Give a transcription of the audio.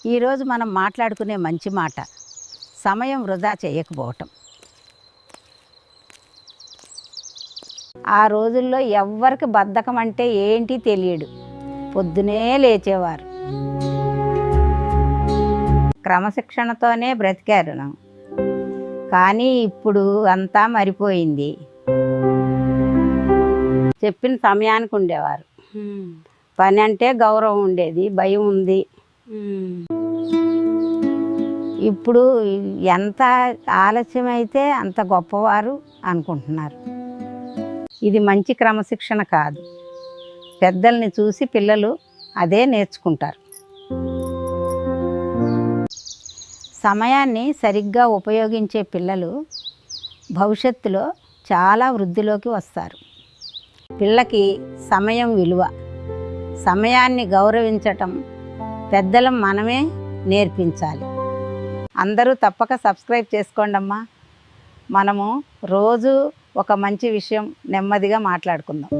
ఈరోజు మనం మాట్లాడుకునే మంచి మాట సమయం వృధా చేయకపోవటం. ఆ రోజుల్లో ఎవ్వరికి బద్ధకం అంటే ఏంటి తెలియదు. పొద్దునే లేచేవారు, క్రమశిక్షణతోనే బ్రతికారు. కానీ ఇప్పుడు అంతా మరిపోయింది. చెప్పిన సమయానికి ఉండేవారు. పని అంటే గౌరవం ఉండేది, భయం ఉంది. ఇప్పుడు ఎంత ఆలస్యమైతే అంత గొప్పవారు అనుకుంటున్నారు. ఇది మంచి క్రమశిక్షణ కాదు. పెద్దల్ని చూసి పిల్లలు అదే నేర్చుకుంటారు. సమయాన్ని సరిగ్గా ఉపయోగించే పిల్లలు భవిష్యత్తులో చాలా వృద్ధిలోకి వస్తారు. పిల్లకి సమయం విలువ, సమయాన్ని గౌరవించటం పెద్దలం మనమే నేర్పించాలి. అందరూ తప్పక సబ్స్క్రైబ్ చేసుకోండి అమ్మా. మనము రోజు ఒక మంచి విషయం నెమ్మదిగా మాట్లాడుకుందాం.